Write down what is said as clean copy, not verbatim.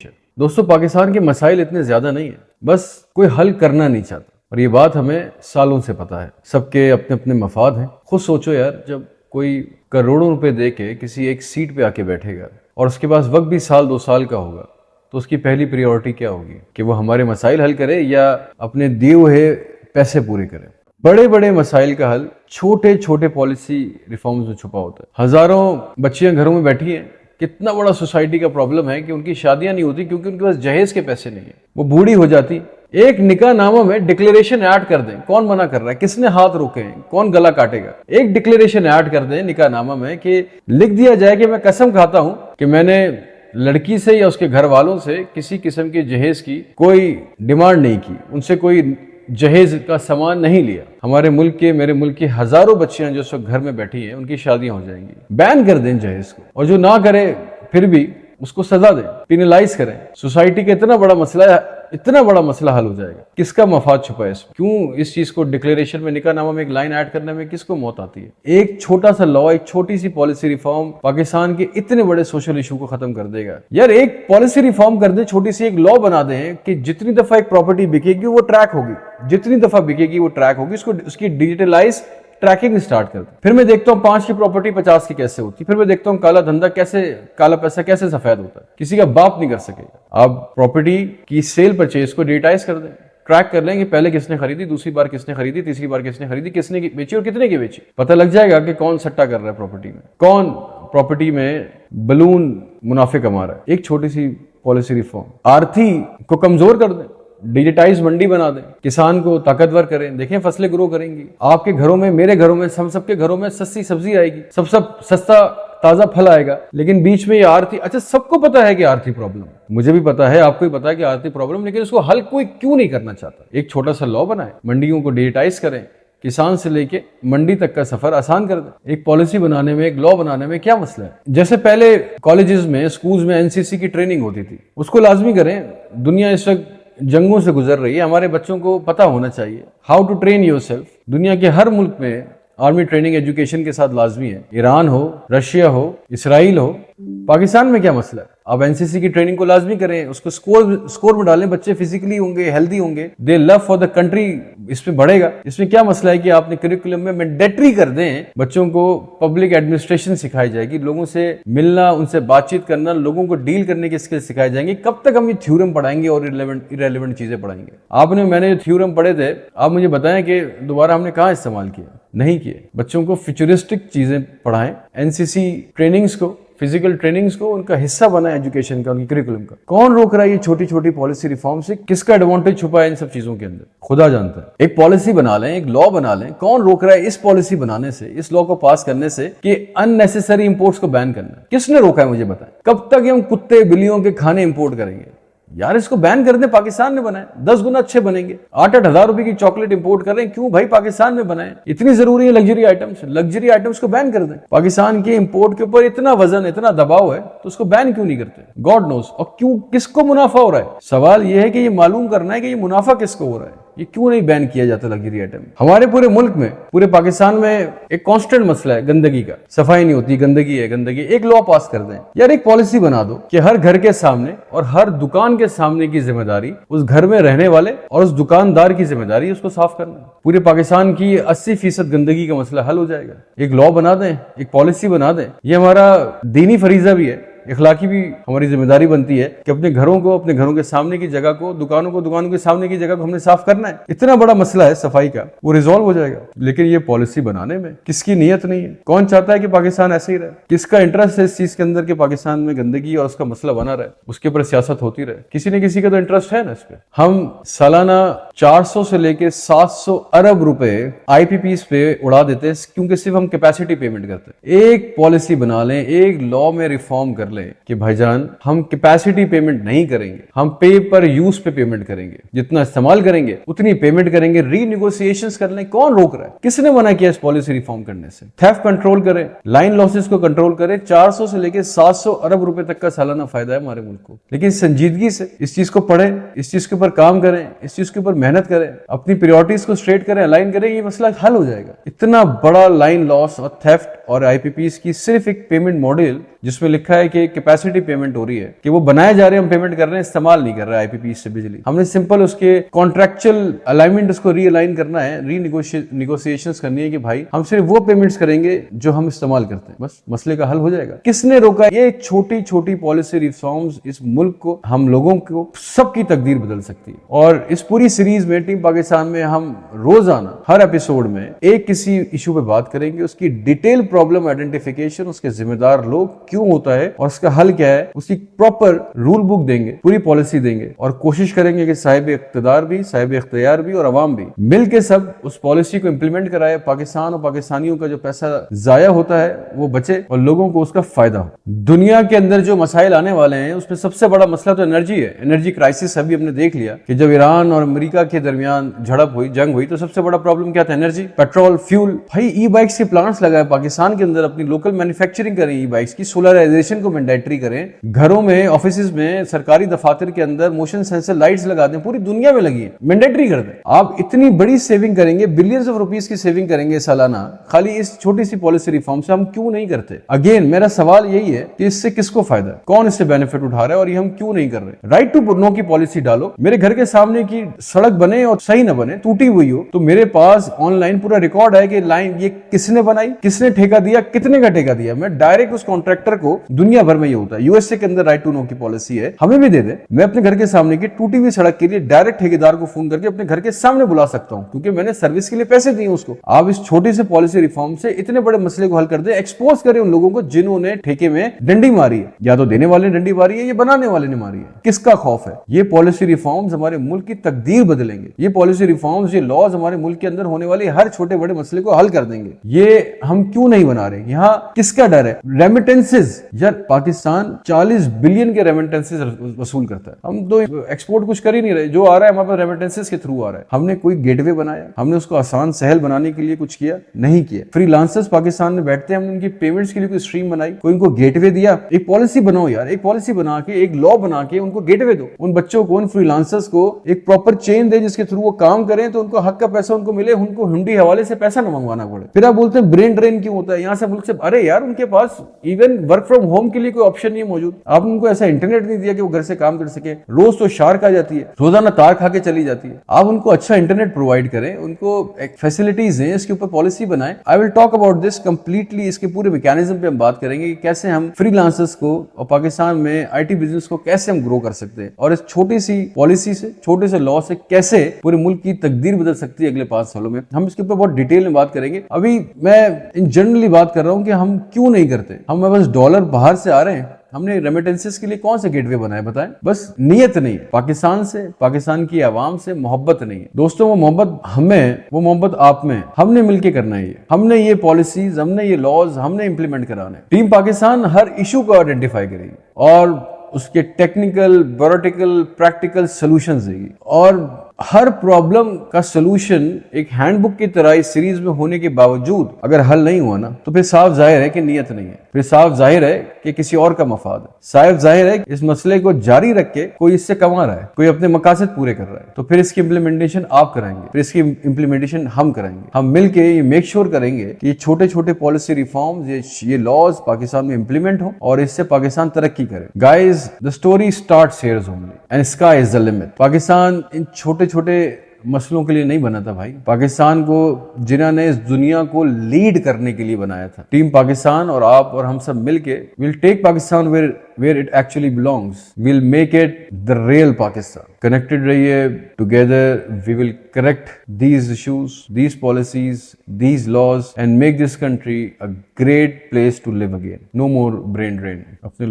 दोस्तों, पाकिस्तान के मसाइल इतने ज्यादा नहीं है, बस कोई हल करना नहीं चाहता। और ये बात हमें सालों से पता है। सबके अपने अपने मफाद हैं। खुद सोचो यार, जब कोई करोड़ों रुपए दे के किसी एक सीट पे आके बैठेगा और उसके पास वक्त भी साल 2 साल का होगा, तो उसकी पहली प्रायोरिटी क्या होगी कि वो हमारे मसाइल हल करे या अपने दिए हुए पैसे पूरे करे। बड़े बड़े मसाइल का हल छोटे छोटे पॉलिसी रिफॉर्म्स में छुपा होता है। हजारों बच्चियां घरों में बैठी हैं। कितना बड़ा सोसाइटी का प्रॉब्लम है कि उनकी शादियां नहीं होती क्योंकि उनके पास जहेज के पैसे नहीं है। वो बूढ़ी हो जाती। एक निकाह नामा में डिक्लेरेशन ऐड कर दें, कौन मना कर रहा है? किसने हाथ रोके हैं? कौन गला काटेगा? एक डिक्लेरेशन ऐड कर दें निकाह नामा में कि लिख दिया जाए कि मैं कसम खाता हूं कि मैंने लड़की से या उसके घर वालों से किसी किस्म के जहेज की कोई डिमांड नहीं की, उनसे कोई जहेज का सामान नहीं लिया। हमारे मुल्क के, मेरे मुल्क की हजारों बच्चियां जो सब घर में बैठी हैं, उनकी शादियां हो जाएंगी। बैन कर दें जहेज को, और जो ना करे फिर भी उसको सजा दें, पिनलाइज करें। सोसाइटी का इतना बड़ा मसला हल हो जाएगा। किसका मफाद छुपा है इसमें? क्यों इस चीज को डिक्लेरेशन में, निकाहनामा में एक लाइन ऐड करने में किसको मौत आती है? एक छोटा सा लॉ, एक छोटी सी पॉलिसी रिफॉर्म पाकिस्तान के इतने बड़े सोशल इशू को खत्म कर देगा। यार, एक पॉलिसी रिफॉर्म कर दे, छोटी सी एक लॉ बना दें कि जितनी दफा एक प्रॉपर्टी बिकेगी वो ट्रैक होगी, जितनी दफा बिकेगी वो ट्रैक होगी। उसकी डिजिटलाइज ट्रैकिंग स्टार्ट कर दे। फिर मैं देखता हूँ 5 की प्रॉपर्टी 50 की कैसे होती। फिर मैं देखता हूँ काला धंधा कैसे, काला पैसा कैसे सफेद होता है। किसी का बाप नहीं कर सकेगा। आप प्रॉपर्टी की सेल परचेज को डिजिटाइज कर दें, ट्रैक कर लेंगे पहले किसने खरीदी, दूसरी बार किसने खरीदी, तीसरी बार किसने खरीदी, किसने बेची और कितने की बेची। पता लग जाएगा कि कौन सट्टा कर रहा है प्रॉपर्टी में, कौन प्रॉपर्टी में बलून मुनाफे कमा रहा है। एक छोटी सी पॉलिसी रिफॉर्म। आरती को कमजोर कर दें, डिजिटाइज मंडी बना दें, किसान को ताकतवर करें। देखें फसलें ग्रो करेंगी। आपके घरों में, मेरे घरों में, हम सबके घरों में सस्ती सब्जी आएगी, सब सस्ता ताजा फल आएगा। लेकिन बीच में ये आरती, अच्छा सबको पता है कि आरती प्रॉब्लम है, मुझे भी पता है, आपको भी पता है कि आरती प्रॉब्लम, लेकिन उसको हल कोई क्यों नहीं करना चाहता? एक छोटा सा लॉ बनाए, मंडियों को डिजिटाइज करें, किसान से लेके मंडी तक का सफर आसान कर दे। एक पॉलिसी बनाने में, एक लॉ बनाने में क्या मसला है? जैसे पहले कॉलेजेस में, स्कूल्स में एनसीसी की ट्रेनिंग होती थी, उसको लाजमी करें। दुनिया इस वक्त जंगों से गुजर रही है, हमारे बच्चों को पता होना चाहिए हाउ टू ट्रेन योरसेल्फ। दुनिया के हर मुल्क में आर्मी ट्रेनिंग एजुकेशन के साथ लाजमी है। ईरान हो, रशिया हो, इसराइल हो। पाकिस्तान में क्या मसला है? आप एनसीसी की ट्रेनिंग को लाजमी करें, उसको स्कोर में डालें। बच्चे फिजिकली होंगे, हेल्दी होंगे, दे लव फॉर द कंट्री, इसमें बढ़ेगा। इसमें क्या मसला है कि आपने करिकुलम में मैंडेटरी कर दें, बच्चों को पब्लिक एडमिनिस्ट्रेशन सिखाई जाएगी, लोगों से मिलना, उनसे बातचीत करना, लोगों को डील करने के स्किल सिखाए जाएंगे। कब तक हम ये थ्योरम पढ़ाएंगे और इरेलेवेंट चीजें पढ़ाएंगे? मैंने जो थ्योरम पढ़े थे, आप मुझे बताएं कि दोबारा हमने कहाँ इस्तेमाल किया? नहीं किए। बच्चों को फ्यूचरिस्टिक चीजें पढ़ाएं। एनसीसी ट्रेनिंग्स को, फिजिकल ट्रेनिंग्स को उनका हिस्सा बनाए एजुकेशन का, उनकी करिकुलम का। कौन रोक रहा है ये छोटी छोटी पॉलिसी रिफॉर्म से? किसका एडवांटेज छुपा है इन सब चीजों के अंदर? खुदा जानता है। एक पॉलिसी बना लें, एक लॉ बना लें। कौन रोक रहा है इस पॉलिसी बनाने से, इस लॉ को पास करने से कि अननेसेसरी इंपोर्ट्स को बैन करना? किसने रोका है मुझे बताएं? कब तक हम कुत्ते बिल्लियों के खाने इंपोर्ट करेंगे? यार, इसको बैन कर दें। पाकिस्तान में बनाए, 10 गुना अच्छे बनेंगे। 8-8 हजार रुपए की चॉकलेट इंपोर्ट कर रहे हैं, क्यों भाई पाकिस्तान में बनाए? इतनी जरूरी है लग्जरी आइटम्स को बैन कर दें। पाकिस्तान के इंपोर्ट के ऊपर इतना वजन, इतना दबाव है, तो उसको बैन क्यों नहीं करते? God knows. और क्यों, किसको मुनाफा हो रहा है? सवाल यह है कि ये मालूम करना है कि ये मुनाफा किसको हो रहा है, ये क्यों नहीं बैन किया जाता लग्जरी आइटम? हमारे पूरे मुल्क में, पूरे पाकिस्तान में एक कांस्टेंट मसला है गंदगी का। सफाई नहीं होती, गंदगी है, गंदगी। एक लॉ पास कर दें यार, एक पॉलिसी बना दो कि हर घर के सामने और हर दुकान के सामने की जिम्मेदारी उस घर में रहने वाले और उस दुकानदार की जिम्मेदारी उसको साफ करना। पूरे पाकिस्तान की 80% गंदगी का मसला हल हो जाएगा। एक लॉ बना दें, एक पॉलिसी बना दें। ये हमारा दीनी फरीजा भी है, इखलाकी भी हमारी जिम्मेदारी बनती है कि अपने घरों को, अपने घरों के सामने की जगह को, दुकानों को, दुकानों के सामने की जगह को हमने साफ करना है। इतना बड़ा मसला है सफाई का, वो रिजॉल्व हो जाएगा। लेकिन ये पॉलिसी बनाने में किसकी नीयत नहीं है? कौन चाहता है कि पाकिस्तान ऐसे ही रहे? किसका इंटरेस्ट है इस चीज के अंदर कि पाकिस्तान में गंदगी और उसका मसला बना रहे, उसके ऊपर सियासत होती रहे? किसी न किसी का तो इंटरेस्ट है ना इस पे। हम सालाना 400 से लेके 700 अरब रुपए IPPs पे उड़ा देते हैं, क्योंकि सिर्फ हम कैपेसिटी पेमेंट करते हैं। एक पॉलिसी बना लें, एक लॉ में रिफॉर्म कर कि भाईजान हम कैपेसिटी पेमेंट नहीं करेंगे, हम पे पर यूज पे पेमेंट करेंगे। जितना इस्तेमाल करेंगे उतनी पेमेंट करेंगे। रीनिगोशिएशंस कर लें। कौन रोक रहा है? किसने मना किया इस पॉलिसी रिफॉर्म करने से? थेफ्ट कंट्रोल करें, लाइन लॉसेस को कंट्रोल करें। 400 से लेके 700 अरब रुपए तक का सालाना फायदा है हमारे मुल्क को। लेकिन संजीदगी से इस चीज को पढ़ें, इस चीज के ऊपर काम करें, इस चीज के ऊपर मेहनत करें, अपनी प्रायोरिटीज को स्ट्रेट करें, अलाइन करें, ये मसला हल हो जाएगा। इतना बड़ा लाइन लॉस और थेफ्ट और IPPs की सिर्फ एक पेमेंट मॉडल जिसमें लिखा है कि कैपेसिटी पेमेंट हो रही है कि वो बनाए जा रहे हैं, हम पेमेंट कर रहे हैं, इस्तेमाल नहीं कर रहे आईपीपीएस से बिजली। हमने सिंपल उसके कॉन्ट्रेक्चुअल अलाइनमेंट उसको रीअलाइन करना है, रीनिगोशिएशंस करनी है कि भाई हम सिर्फ वो पेमेंट्स करेंगे जो हम इस्तेमाल करते हैं, बस मसले का हल हो जाएगा। किसने रोका? ये छोटी छोटी पॉलिसी रिफॉर्म्स इस मुल्क को, हम लोगों को, सबकी तकदीर बदल सकती है। और इस पूरी सीरीज में टीम पाकिस्तान में हम रोजाना हर एपिसोड में एक किसी इशू पे बात करेंगे, उसकी डिटेल प्रॉब्लम आइडेंटिफिकेशन, उसके जिम्मेदार लोग क्यों होता है और उसका हल क्या है, उसकी प्रॉपर रूल बुक देंगे, पूरी पॉलिसी देंगे और कोशिश करेंगे कि साहिब इख्तियार भी, साहिब इख्तियार भी और अवाम भी मिलकर सब उस पॉलिसी को इंप्लीमेंट कराए। पाकिस्तान और पाकिस्तानियों का जो पैसा जाया होता है वो बचे और लोगों को उसका फायदा हो। दुनिया के अंदर जो मसाइल आने वाले हैं उसमें सबसे बड़ा मसला तो एनर्जी है। एनर्जी क्राइसिस अभी हमने देख लिया कि जब ईरान और अमेरिका के दरमियान झड़प हुई, जंग हुई, तो सबसे बड़ा प्रॉब्लम क्या था? Energy, petrol, fuel. भाई ई बाइक्स के प्लांट्स लगाए पाकिस्तान के अंदर, अपनी लोकल मैन्युफैक्चरिंग करें ई बाइक्स की, सोलराइजेशन को मैंडेटरी करें, घरों में, ऑफिस में, सरकारी दफातर के अंदर मोशन सेंसर लाइट्स लगा दें, पूरी दुनिया में लगी है, मैंडेटरी कर दें। आप इतनी बड़ी सेविंग करेंगे, बिलियंस ऑफ रुपीस की सेविंग करेंगे सालाना, खाली इस छोटी सी पॉलिसी रिफॉर्म से। हम क्यों नहीं करते? अगेन मेरा सवाल यही है कि इससे किसको फायदा है, कौन इससे बेनिफिट उठा रहा है और ये हम क्यों नहीं कर रहे? राइट टू नो की पॉलिसी डालो। मेरे घर के सामने की सड़क बने और सही ना बने, टूटी हुई हो, तो मेरे पास ऑनलाइन पूरा रिकॉर्ड है कि लाइन ये किसने बनाई, किसने ठेका दिया, कितने का ठेका दिया। मैं डायरेक्ट उस कॉन्ट्रैक्टर को, दुनिया भर में ये होता है, यूएसए के अंदर राइट टू नो की पॉलिसी है, हमें भी दे दे। मैं अपने घर के सामने की टूटी हुई सड़क के लिए डायरेक्ट ठेकेदार को फोन करके अपने घर के सामने बुला सकता हूं, क्योंकि मैंने सर्विस के लिए पैसे दिए उसको। आप इस छोटी से पॉलिसी रिफॉर्म से इतने बड़े मसले को हल कर दे, एक्सपोज करें उन लोगों को जिन्होंने ठेके में डंडी मारी है। या तो देने वाले ने डंडी मारी है या बनाने वाले ने मारी है, किसका खौफ है? ये पॉलिसी रिफॉर्म्स हमारे मुल्क की तकदीर बदलेंगे। ये पॉलिसी रिफॉर्म्स, ये लॉज हमारे मुल्क के अंदर होने वाले हर छोटे बड़े मसले को हल कर देंगे। ये हम क्यों नहीं बना रहे? यहाँ किसका डर है? रेमिटेंसेस, यार पाकिस्तान 40 बिलियन के रेमिटेंसेस वसूल करता है। हम तो एक्सपोर्ट कुछ कर ही नहीं रहे, जो आ रहा है हमारे पास रेमिटेंसेस के थ्रू आ रहा है। हमने कोई गेटवे बनाया? हमने उसको आसान सहल बनाने के लिए कुछ किया? नहीं किया। फ्रीलांसर्स पाकिस्तान में बैठते हैं, हमने उनकी पेमेंट्स के लिए कोई स्ट्रीम बनाई, कोई उनको गेटवे दिया? एक पॉलिसी बनाओ यार, एक पॉलिसी बना के, एक लॉ बना के उनको गेटवे दो। उन बच्चों को, उन फ्रीलांसर्स को एक प्रॉपर चेन दे जिसके थ्रू वो काम करें, तो उनको हक का पैसा उनको मिले, उनको हुंडी हवाले से पैसा न मंगवाना पड़े। फिर आप बोलते हैं ब्रेन ड्रेन क्यों होता है यहाँ से मुल्क से? अरे यार, उनके पास इवन वर्क फ्रॉम होम के लिए कोई ऑप्शन नहीं मौजूद। आपने उनको ऐसा इंटरनेट नहीं दिया कि वो घर से काम कर सके। रोज तो शार्क आ जाती है, रोजाना तार खा के चली जाती है। आप उनको अच्छा इंटरनेट प्रोवाइड करें, उनको एक फैसिलिटीज हैं, इसके ऊपर पॉलिसी बनाएं। I will talk about this completely. इसके पूरे मैकेनिज्म पे हम बात करेंगे कि कैसे हम फ्रीलांसर्स को और पाकिस्तान में आईटी बिजनेस को कैसे हम ग्रो कर सकते हैं, और इस छोटी सी पॉलिसी से, छोटे से लॉ से कैसे पूरे मुल्क की तकदीर बदल सकती है अगले 5 सालों में। हम इसके ऊपर बहुत डिटेल में बात करेंगे। अभी मैं इन जनरली बात कर रहा हूं कि हम क्यों नहीं करते। हमें बस डॉलर बाहर से आ रहे हैं, हमने रेमिटेंसेस के लिए कौन से गेटवे बनाए बताएं? बस नीयत नहीं है पाकिस्तान से, पाकिस्तान की आवाम से मोहब्बत नहीं है। दोस्तों, वो मोहब्बत हमें, वो मोहब्बत आप में, हमने मिलके करना है। हमने ये पॉलिसीज, हमने ये लॉज, हमने इंप्लीमेंट कराने। टीम पाकिस्तान हर इशू को आइडेंटिफाई करेगी और उसके टेक्निकल, ब्यूरोक्रेटिकल, प्रैक्टिकल सॉल्यूशंस देगी, और हर प्रॉब्लम का सलूशन एक हैंडबुक की तरह इस सीरीज में होने के बावजूद अगर हल नहीं हुआ ना, तो फिर साफ जाहिर है कि नीयत नहीं है, फिर साफ जाहिर है कि किसी और का मफाद है, साफ जाहिर है इस मसले को जारी रख के कोई इससे कमा रहा है, कोई अपने मकासद पूरे कर रहा है। तो फिर इसकी इम्प्लीमेंटेशन आप कराएंगे, फिर इसकी इम्प्लीमेंटेशन हम कराएंगे। हम मिलके ये मेक श्योर करेंगे कि छोटे छोटे पॉलिसी रिफॉर्म्स, ये लॉज पाकिस्तान में इंप्लीमेंट हो और इससे पाकिस्तान तरक्की करे। Guys, the story starts here only and sky is the limit. Pakistan इन छोटे छोटे मसलों के लिए नहीं बना था भाई। पाकिस्तान को जिन्होंने इस दुनिया को लीड करने के लिए बनाया था, टीम पाकिस्तान और आप और हम सब मिलके will take Pakistan where it actually belongs. Will make it the real Pakistan. Connected रहिए, together we will correct these issues, these policies, these laws and make this country a great place to live again. No more brain drain. अपने